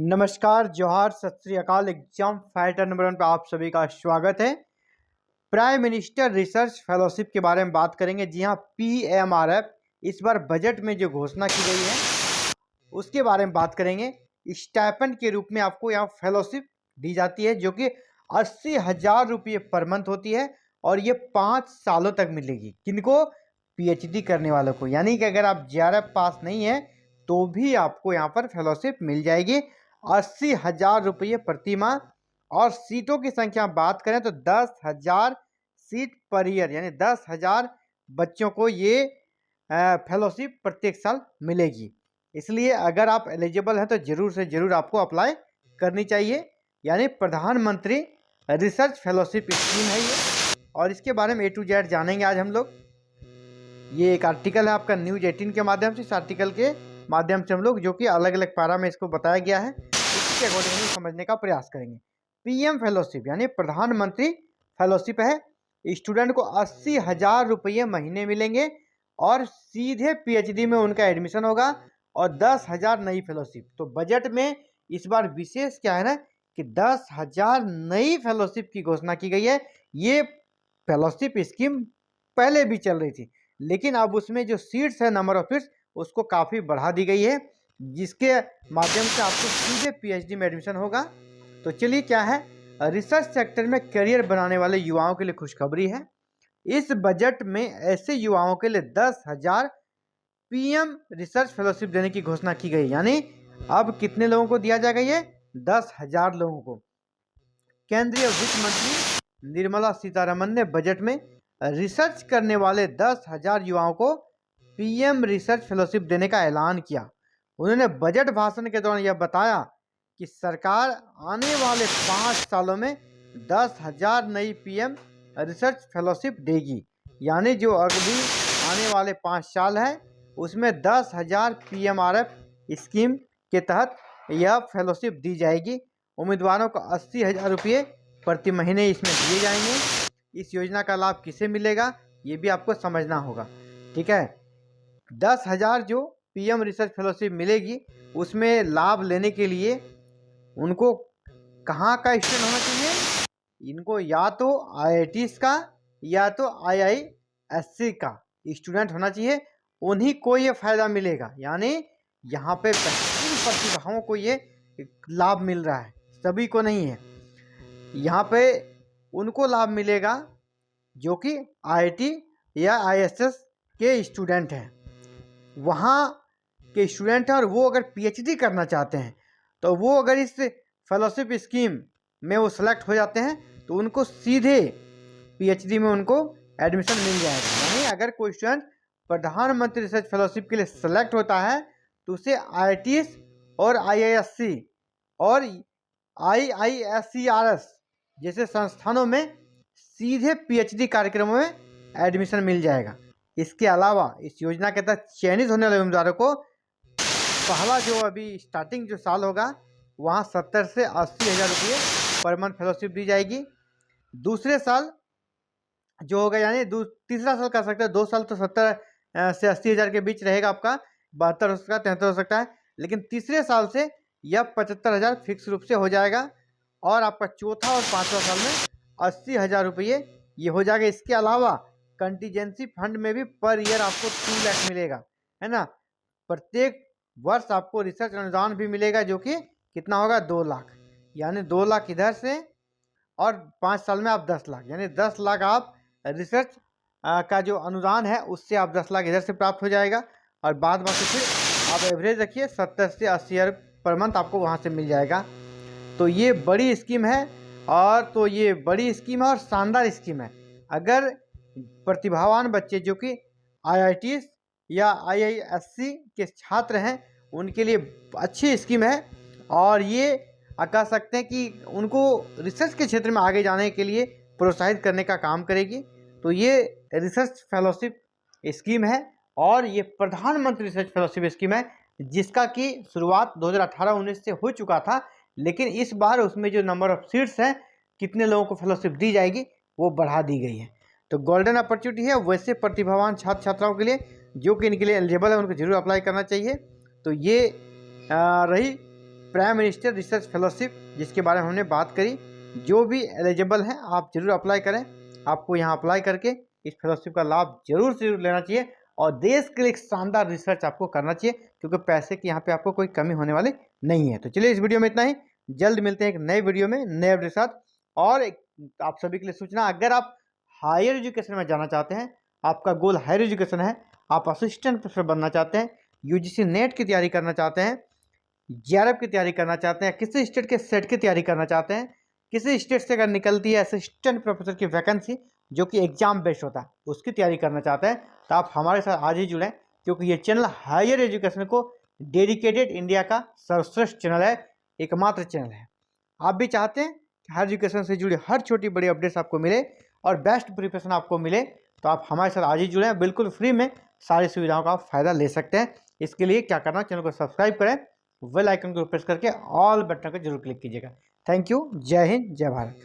नमस्कार, जोहार, सत श्री अकाल। एग्जाम फाइटर नंबर 1 पे आप सभी का स्वागत है। प्राइम मिनिस्टर रिसर्च फेलोशिप के बारे में बात करेंगे। जी हाँ, PMRF इस बार बजट में जो घोषणा की गई है उसके बारे में बात करेंगे। स्टाइपेंड के रूप में आपको यहाँ फेलोशिप दी जाती है जो कि 80,000 रुपये पर मंथ होती है और ये 5 सालों तक मिलेगी। किनको? PhD करने वालों को। यानी कि अगर आप JRF पास नहीं है तो भी आपको यहाँ पर फेलोशिप मिल जाएगी 80,000 रुपये प्रति माह। और सीटों की संख्या बात करें तो 10,000 सीट पर ईयर, यानी 10,000 बच्चों को ये फेलोशिप प्रत्येक साल मिलेगी। इसलिए अगर आप एलिजिबल हैं तो ज़रूर से ज़रूर आपको अप्लाई करनी चाहिए। यानी प्रधानमंत्री रिसर्च फेलोशिप स्कीम है ये, और इसके बारे में A to Z जानेंगे आज हम लोग। ये एक आर्टिकल है आपका न्यूज़ 18 के माध्यम से। इस आर्टिकल के माध्यम से हम लोग जो कि अलग अलग पैरा में इसको बताया गया है इसके अकॉर्डिंग समझने का प्रयास करेंगे। PM फेलोशिप यानी प्रधानमंत्री फेलोशिप है। स्टूडेंट को 80,000 रुपये महीने मिलेंगे और सीधे PhD में उनका एडमिशन होगा और 10,000 नई फेलोशिप। तो बजट में इस बार विशेष क्या है ना कि 10,000 नई फेलोशिप की घोषणा की गई है। ये फेलोशिप स्कीम पहले भी चल रही थी, लेकिन अब उसमें जो सीट्स है, नंबर ऑफ सीट्स, उसको काफ़ी बढ़ा दी गई है, जिसके माध्यम से आपको सीधे PhD में एडमिशन होगा। तो चलिए क्या है, रिसर्च सेक्टर में करियर बनाने वाले युवाओं के लिए खुशखबरी है। इस बजट में ऐसे युवाओं के लिए 10,000 PM रिसर्च फेलोशिप देने की घोषणा की गई। यानी अब कितने लोगों को दिया जाएगा? ये 10,000 लोगों को। केंद्रीय वित्त मंत्री निर्मला सीतारमन ने बजट में रिसर्च करने वाले 10,000 युवाओं को PM रिसर्च फेलोशिप देने का ऐलान किया। उन्होंने बजट भाषण के दौरान यह बताया कि सरकार आने वाले 5 सालों में 10,000 नई PM रिसर्च फेलोशिप देगी। यानी जो अगली आने वाले 5 साल है उसमें 10,000 PMRF स्कीम के तहत यह फेलोशिप दी जाएगी। उम्मीदवारों को 80,000 रुपये प्रति महीने इसमें दिए जाएंगे। इस योजना का लाभ किसे मिलेगा ये भी आपको समझना होगा, ठीक है। 10,000 जो PM रिसर्च फेलोशिप मिलेगी उसमें लाभ लेने के लिए उनको कहाँ का स्टूडेंट होना चाहिए? इनको या तो IITs का या तो IISc का स्टूडेंट होना चाहिए। उन्हीं को ये फायदा मिलेगा। यानी यहाँ पे बेहतरीन प्रतिभाओं को ये लाभ मिल रहा है, सभी को नहीं है। यहाँ पे उनको लाभ मिलेगा जो कि IIT या ISS के स्टूडेंट हैं, वहाँ के स्टूडेंट हैं, और वो अगर PhD करना चाहते हैं तो वो अगर इस फेलोशिप स्कीम में वो सेलेक्ट हो जाते हैं तो उनको सीधे PhD में उनको एडमिशन मिल जाएगा। यानी अगर कोई स्टूडेंट प्रधानमंत्री रिसर्च फेलोशिप के लिए सेलेक्ट होता है तो उसे IITs और IISc और IISERS जैसे संस्थानों में सीधे PhD कार्यक्रमों में एडमिशन मिल जाएगा। इसके अलावा इस योजना के तहत चयनित होने वाले उम्मीदवारों को पहला जो अभी स्टार्टिंग जो साल होगा वहाँ 70 से 80,000 रुपये पर मंथ फेलोशिप दी जाएगी। दूसरे साल जो होगा, यानी तीसरा साल कर सकते हैं, 2 साल तो 70 से 80,000 के बीच रहेगा आपका, 72 हो सकता है, 73 हो सकता है। लेकिन तीसरे साल से यह 75,000 फिक्स रूप से हो जाएगा और आपका चौथा और पाँचवा साल में 80,000 रुपये ये हो जाएगा। इसके अलावा कंटीजेंसी फंड में भी पर ईयर आपको 2 लाख मिलेगा, है ना। प्रत्येक वर्ष आपको रिसर्च अनुदान भी मिलेगा जो कि कितना होगा? 2 लाख। यानी 2 लाख इधर से और 5 साल में आप 10 लाख, यानी 10 लाख आप रिसर्च का जो अनुदान है उससे आप 10 लाख इधर से प्राप्त हो जाएगा। और बाद बाकी फिर आप एवरेज रखिए 70 से 80,000 पर मंथ आपको वहाँ से मिल जाएगा। तो ये बड़ी स्कीम है, और तो ये बड़ी स्कीम है और शानदार स्कीम है। अगर प्रतिभावान बच्चे जो कि IITs या IISc के छात्र हैं उनके लिए अच्छी स्कीम है, और ये कह सकते हैं कि उनको रिसर्च के क्षेत्र में आगे जाने के लिए प्रोत्साहित करने का काम करेगी। तो ये रिसर्च फेलोशिप स्कीम है और ये प्रधानमंत्री रिसर्च फेलोशिप स्कीम है जिसका कि शुरुआत 2018-19 से हो चुका था। लेकिन इस बार उसमें जो नंबर ऑफ सीट्स हैं, कितने लोगों को फेलोशिप दी जाएगी, वो बढ़ा दी गई है। तो गोल्डन अपॉर्चुनिटी है वैसे प्रतिभावान छात्र छात्राओं के लिए जो कि इनके लिए एलिजिबल है, उनको जरूर अप्लाई करना चाहिए। तो ये रही प्राइम मिनिस्टर रिसर्च फेलोशिप जिसके बारे में हमने बात करी। जो भी एलिजिबल हैं आप जरूर अप्लाई करें। आपको यहाँ अप्लाई करके इस फेलोशिप का लाभ जरूर से जरूर लेना चाहिए और देश के लिए एक शानदार रिसर्च आपको करना चाहिए, क्योंकि पैसे की यहाँ पे आपको कोई कमी होने वाली नहीं है। तो चलिए इस वीडियो में इतना ही, जल्द मिलते हैं एक नए वीडियो में नए अपडेट के साथ। और आप सभी के लिए सूचना, अगर आप हायर एजुकेशन में जाना चाहते हैं, आपका गोल हायर एजुकेशन है, आप असिस्टेंट प्रोफेसर बनना चाहते हैं, यूजीसी नेट की तैयारी करना चाहते हैं, जेआरएफ की तैयारी करना चाहते हैं, किसी स्टेट के सेट की तैयारी करना चाहते हैं, किसी स्टेट से अगर निकलती है असिस्टेंट प्रोफेसर की वैकेंसी जो कि एग्जाम बेस्ड होता है उसकी तैयारी करना चाहते हैं, तो आप हमारे साथ आज ही जुड़ें, क्योंकि ये चैनल हायर एजुकेशन को डेडिकेटेड इंडिया का सर्वश्रेष्ठ चैनल है, एकमात्र चैनल है। आप भी चाहते हैं कि हायर एजुकेशन से जुड़ी हर छोटी बड़ी अपडेट्स आपको मिले और बेस्ट प्रिपरेशन आपको मिले, तो आप हमारे साथ आज ही जुड़ें, बिल्कुल फ्री में सारी सुविधाओं का फ़ायदा ले सकते हैं। इसके लिए क्या करना, चैनल को सब्सक्राइब करें, बेल आइकन को प्रेस करके ऑल बटन को जरूर क्लिक कीजिएगा। Thank you. जय हिंद, जय भारत।